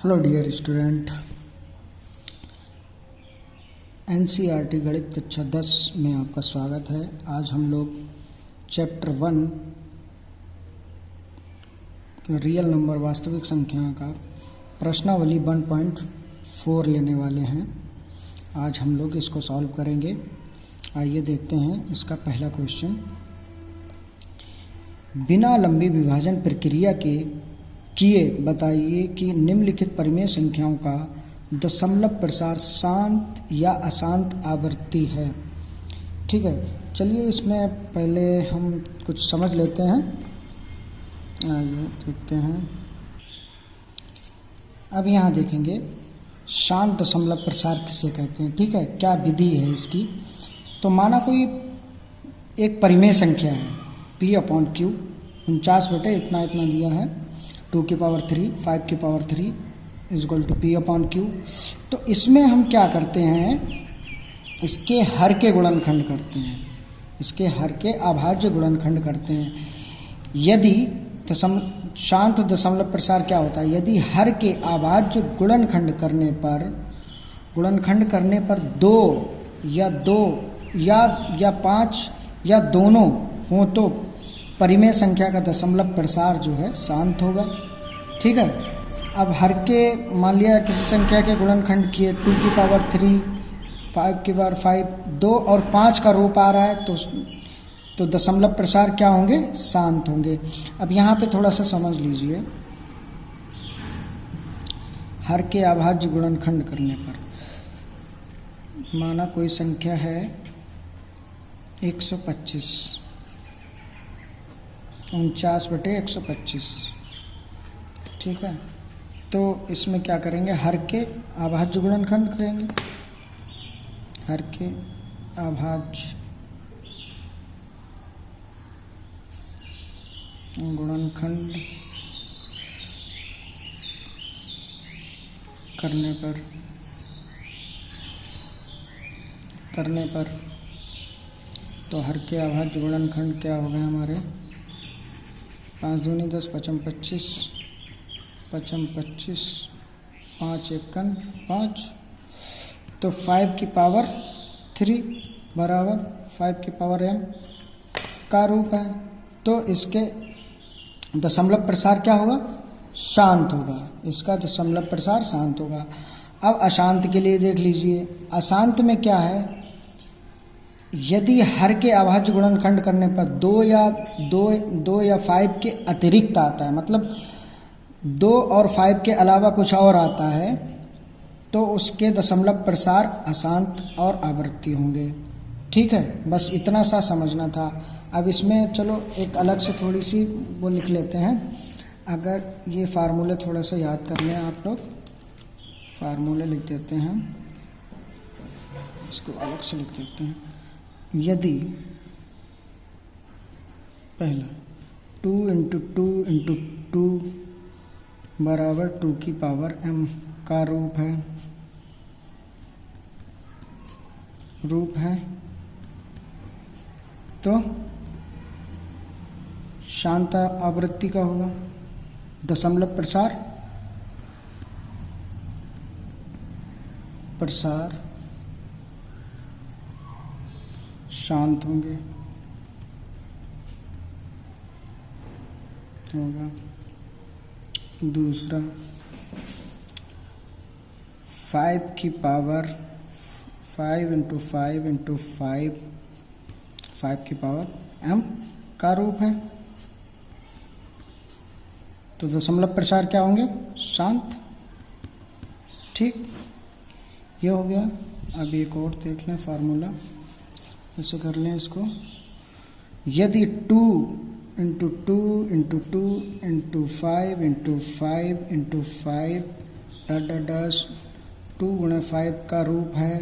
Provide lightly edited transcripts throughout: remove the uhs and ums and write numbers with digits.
Hello dear student, NCERT गणित कक्षा 10 में आपका स्वागत है। आज हम लोग चैप्टर 1 रियल नंबर वास्तविक संख्या का प्रश्नावली 1.4 लेने वाले हैं। आज हम लोग इसको सॉल्व करेंगे। आइए देखते हैं इसका पहला क्वेश्चन। बिना लंबी विभाजन प्रक्रिया के किए बताइए कि निम्नलिखित परिमेय संख्याओं का दशमलव प्रसार शांत या अशांत आवृत्ति है। ठीक है, चलिए इसमें पहले हम कुछ समझ लेते हैं। आइए देखते हैं। अब यहाँ देखेंगे शांत दशमलव प्रसार किसे कहते हैं। ठीक है, क्या विधि है इसकी। तो माना कोई एक परिमेय संख्या है P/Q 49 इतना दिया है, 2 की पावर 3, 5 की पावर 3 इक्वल टू P/Q। तो इसमें हम क्या करते हैं, इसके हर के गुणनखंड करते हैं, इसके हर के अभाज्य गुणनखंड करते हैं। यदि शांत दशमलव प्रसार क्या होता है, यदि हर के अभाज्य गुणनखंड करने पर 2 या 5 या दोनों हो तो परिमेय संख्या का दशमलव प्रसार जो है शांत होगा। ठीक है, अब हर के मान लिया किसी संख्या के गुणनखंड किए, 2 की पावर 3, 5 की पावर 5, 2 और 5 का रूप आ रहा है तो दशमलव प्रसार क्या होंगे, शांत होंगे। अब यहाँ पे थोड़ा सा समझ लीजिए। हर के अभाज्य गुणनखंड करने पर माना कोई संख्या है 125, 49/125। ठीक है, तो इसमें क्या करेंगे, हर के अभाज्य गुणनखंड करेंगे। हर के अभाज्य गुणनखंड करने पर तो हर के अभाज्य गुणनखंड क्या हो गए हमारे, 5 दूनी 10, 55 25, 55 5 एकन 5, तो 5 की पावर 3 बराबर 5 की पावर m का रूप है। तो इसके दशमलव प्रसार क्या होगा, शांत होगा। इसका दशमलव प्रसार शांत होगा। अब अशांत के लिए देख लीजिए। अशांत में क्या है, यदि हर के अभाज्य गुणनखंड करने पर 2 या 5 के अतिरिक्त आता है, मतलब 2 और 5 के अलावा कुछ और आता है, तो उसके दशमलव प्रसार अशांत और आवृत्ति होंगे। ठीक है, बस इतना सा समझना था। अब इसमें चलो एक अलग से थोड़ी सी वो लिख लेते हैं। अगर ये फार्मूले थोड़ा सा याद कर लें आप लोग, फार्मूले लिख देते हैं, इसको अलग से लिख देते हैं। यदि पहला 2 × 2 × 2 बराबर 2 की पावर m का रूप है तो शांत आवृत्ति का होगा। दशमलव प्रसार शांत होगा। दूसरा 5 की पावर 5 × 5 × 5, 5 की पावर m का रूप है, तो दशमलव प्रसार क्या होंगे, शांत। ठीक, ये हो गया। अब एक और देख लें फार्मूला, ऐसे कर लें इसको। यदि 2 × 2 × 2 × 5 × 5 × 5 2 × 5 का रूप है,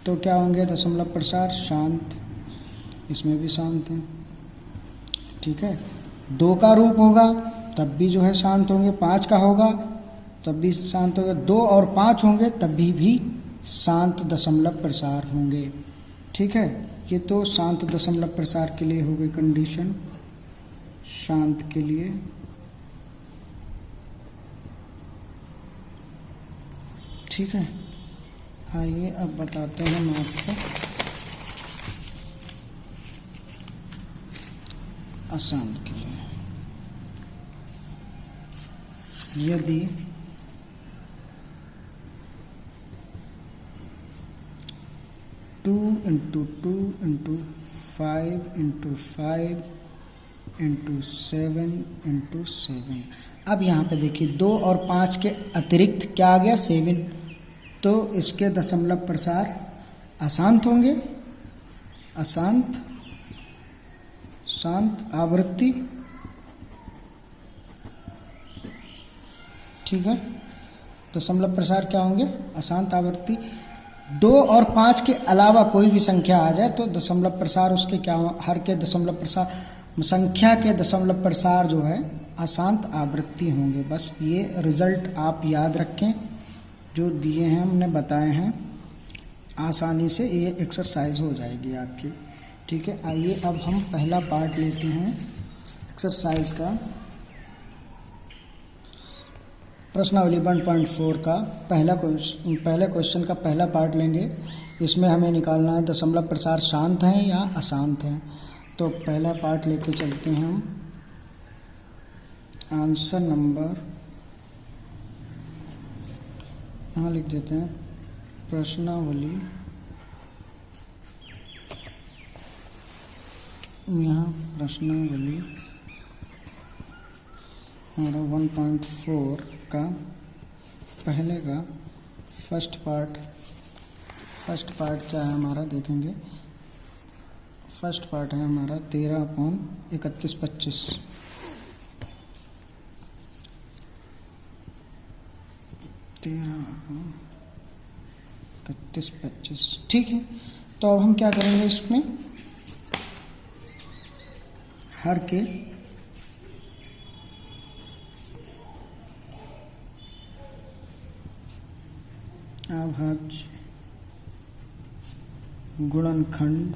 तो क्या होंगे, दशमलव प्रसार शांत। इसमें भी शांत है। ठीक है, 2 का रूप होगा तब भी जो है शांत होंगे, 5 का होगा तब भी शांत होगा, 2 और 5 होंगे तब भी शांत दशमलव प्रसार होंगे। ठीक है, ये तो शांत दशमलव प्रसार के लिए हो गई कंडीशन। शांत के लिए ठीक है, आइए अब बताते हैं हम आपको आसान के लिए। यदि 2 × 2 × 5 × 5 × 7 × 7, अब यहाँ पे देखिए 2 और 5 के अतिरिक्त क्या आ गया 7, तो इसके दशमलव प्रसार अशांत होंगे, अशांत, शांत, आवृत्ति, ठीक है। दशमलव प्रसार क्या होंगे, अशांत, आवृत्ति। 2 और 5 के अलावा कोई भी संख्या आ जाए तो दशमलव प्रसार उसके क्या, हर के दशमलव प्रसार, संख्या के दशमलव प्रसार जो है अशांत आवृत्ति होंगे। बस ये रिजल्ट आप याद रखें, जो दिए हैं हमने बताए हैं, आसानी से ये एक्सरसाइज हो जाएगी आपकी, ठीक है। आइए अब हम पहला पार्ट लेते हैं एक्सरसाइज का, प्रश्नावली 1.4 का पहले क्वेश्चन का पहला पार्ट लेंगे। इसमें हमें निकालना है दशमलव प्रसार शांत हैं या अशांत हैं। तो पहला पार्ट लेके चलते हैं हम। आंसर नंबर यहाँ लिख देते हैं, प्रश्नावली यहाँ प्रश्नावली हमारा 1.4 का पहले का फर्स्ट पार्ट क्या है हमारा, देखेंगे। फर्स्ट पार्ट है हमारा 13/31/25, 13/31/25, ठीक है। तो अब हम क्या करेंगे, इसमें हर के अभाज्य गुणनखंड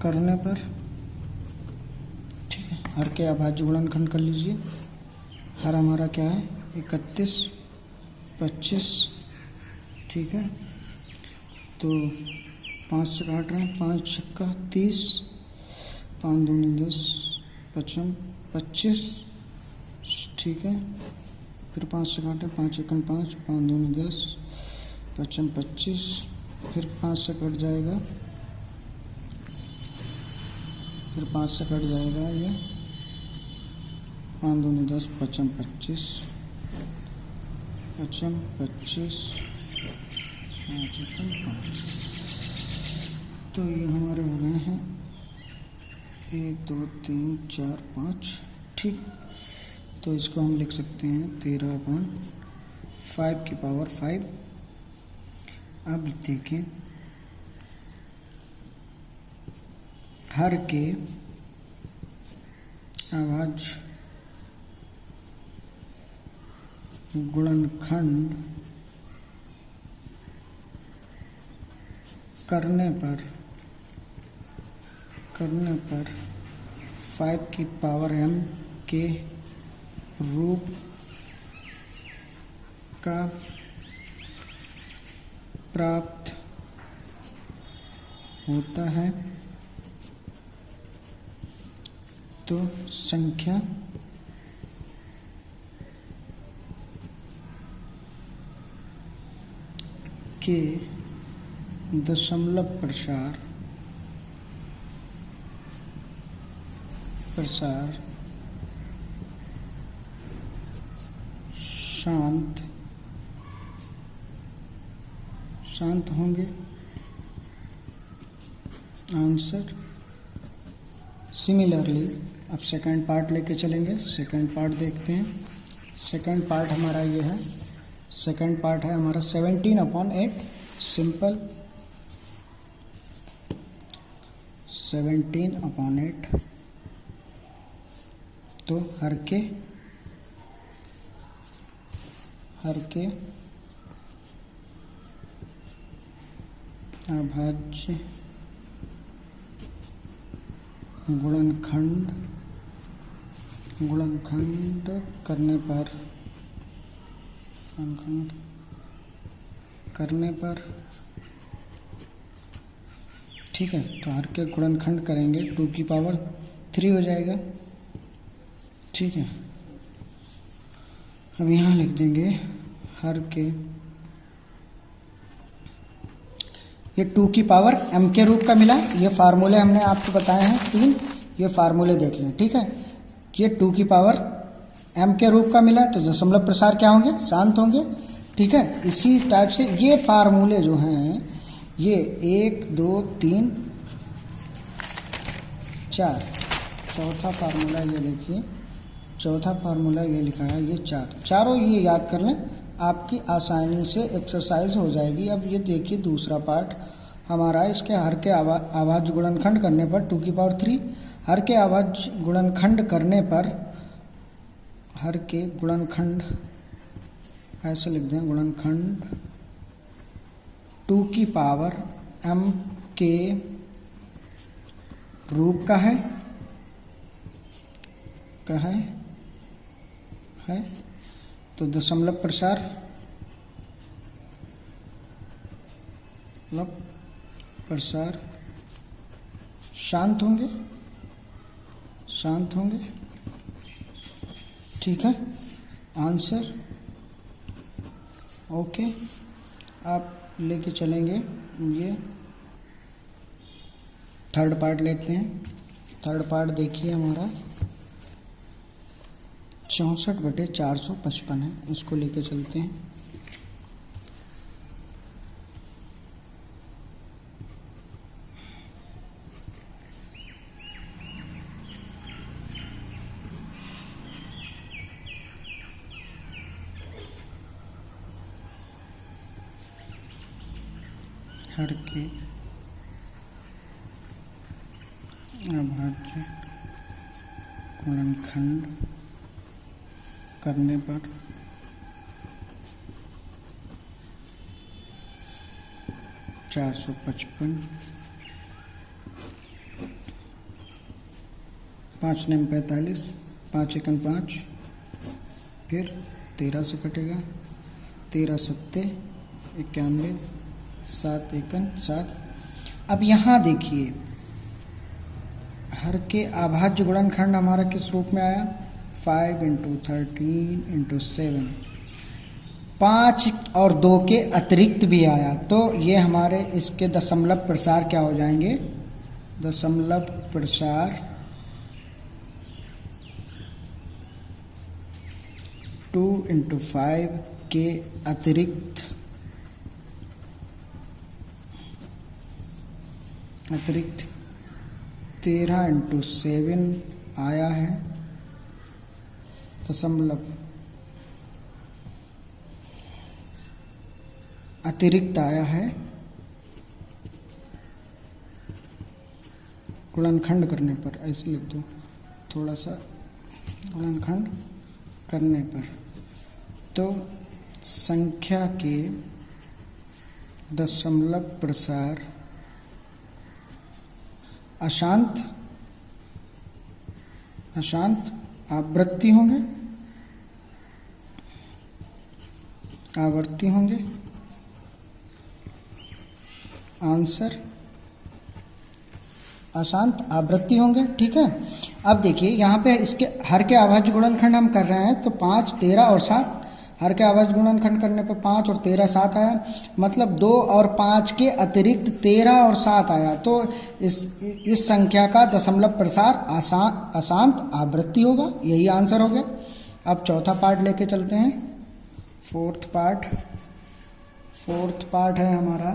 करने पर, ठीक है, हर के अभाज्य गुणनखंड कर लीजिए। हर हमारा क्या है 31/25, ठीक है। तो 5 से काट रहे हैं, 5 छक्का 30, 5 दूनी 10, 55, 25, ठीक है। फिर 5 से काटे, 5 एकम 5, 5 दूनी 10, 55, 25, फिर 5 से कट जाएगा, फिर 5 से कट जाएगा ये, 5 दूनी 10, 55, 25, 55, 25, 5 एकम 5। तो ये हमारे हो गए हैं 1 2 3 4 5, ठीक। तो इसको हम लिख सकते हैं 13/5 अब देखिए, हर के अभाज्य गुणनखंड करने पर 5m के रूप का प्राप्त होता है, तो संख्या के दशमलव प्रसार शांत होंगे। आंसर सिमिलरली, अब सेकंड पार्ट लेके चलेंगे। सेकंड पार्ट देखते हैं। सेकंड पार्ट हमारा ये है, सेकंड पार्ट है हमारा 17/8, सिंपल 17/8। तो हर के अभाज्य गुणनखंड गुणनखंड करने पर ठीक है, तो हर के गुणनखंड करेंगे 2 की पावर 3 हो जाएगा। ठीक है, अब यहाँ लिख देंगे हर के, ये 2 की पावर m के रूप का मिला। ये फार्मूले हमने आपको बताए हैं 3, ये फार्मूले देख लें। ठीक है, ये 2 की पावर m के रूप का मिला, तो दशमलव प्रसार क्या होंगे, शांत होंगे। ठीक है, इसी टाइप से ये फार्मूले जो हैं, ये 1 2 3 4, चौथा फार्मूला ये देखिए, चौथा फार्मूला ये लिखा है, ये 4, चारों ये याद कर लें, आपकी आसानी से एक्सरसाइज हो जाएगी। अब ये देखिए दूसरा पार्ट हमारा, इसके हर के अभाज्य गुणनखंड करने पर 2 की पावर 3, हर के अभाज्य गुणनखंड करने पर, हर के गुणनखंड ऐसे लिख दें, गुणनखंड 2 की पावर m के रूप का है तो दशमलव प्रसार शांत होंगे। ठीक है, आंसर ओके। आप लेके चलेंगे, ये थर्ड पार्ट लेते हैं। थर्ड पार्ट देखिए हमारा 64/455 है, उसको लेके चलते हैं। हर के अभाज्य गुणनखंड करने पर 455, 5 9 45, 5 1 5, फिर 13 से कटेगा, 13 7 91, 7 1 7। अब यहाँ देखिए हर के अभाज्य गुणनखंड हमारा किस रूप में आया, 5 × 13 × 7, 5 और 2 के अतिरिक्त भी आया, तो ये हमारे इसके दशमलव प्रसार क्या हो जाएंगे, दशमलव प्रसार 2 × 5 के अतिरिक्त 13 × 7 आया है, दशमलव अतिरिक्त आया है गुणनखंड करने पर, ऐसे लिख दो थोड़ा सा, गुणनखंड करने पर, तो संख्या के दशमलव प्रसार अशांत आवर्ती होंगे। आंसर अशांत आवृत्ति होंगे। ठीक है, अब देखिए यहाँ पे इसके हर के अभाज्य गुणनखंड हम कर रहे हैं, तो 5 13 और 7, हर के अभाज्य गुणनखंड करने पर 5 और 13 7 आया, मतलब 2 और 5 के अतिरिक्त 13 और 7 आया, तो इस संख्या का दशमलव प्रसार अशांत आवृत्ति होगा, यही आंसर हो गया। अब चौथा पार्ट लेके चलते हैं, फोर्थ पार्ट है हमारा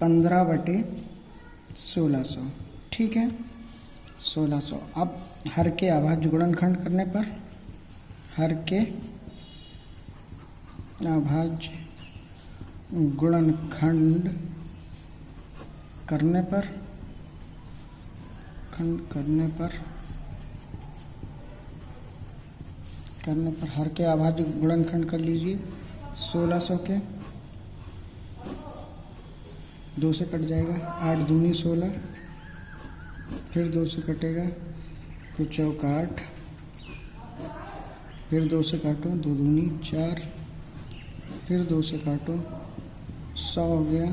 15/1600। ठीक है, 1600। अब हर के अभाज्य गुणनखंड करने पर, हर के अभाज्य गुणनखंड करने पर हर के अभाज्य गुणनखंड कर लीजिए 1600 के, 2 से कट जाएगा, 8 दूनी 16, फिर 2 से कटेगा, तो चौक 8, फिर 2 से काटो, 2 दूनी 4, फिर 2 से काटो, 100 हो गया,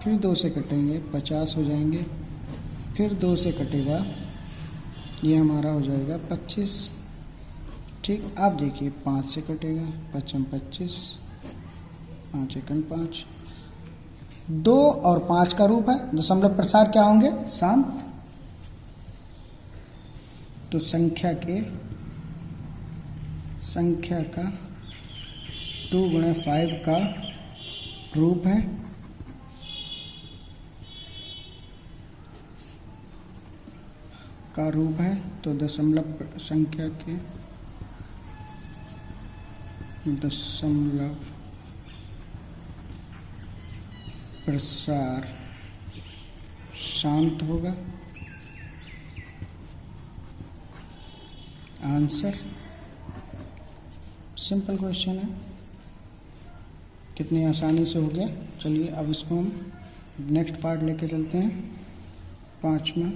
फिर 2 से कटेंगे 50 हो जाएंगे, फिर 2 से कटेगा, ये हमारा हो जाएगा 25। ठीक, अब देखिए 5 से कटेगा, 5 25, 5 एकन 5। 2 और 5 का रूप है, दशमलव प्रसार क्या होंगे? शांत। तो संख्या का 2 गुणे 5 का रूप है तो दशमलव संख्या के दशमलव प्रसार शांत होगा। आंसर सिंपल क्वेश्चन है, कितनी आसानी से हो गया। चलिए अब इसको हम नेक्स्ट पार्ट लेके चलते हैं। पांचवा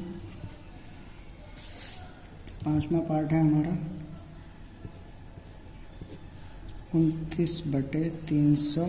पार्ट है हमारा 29/300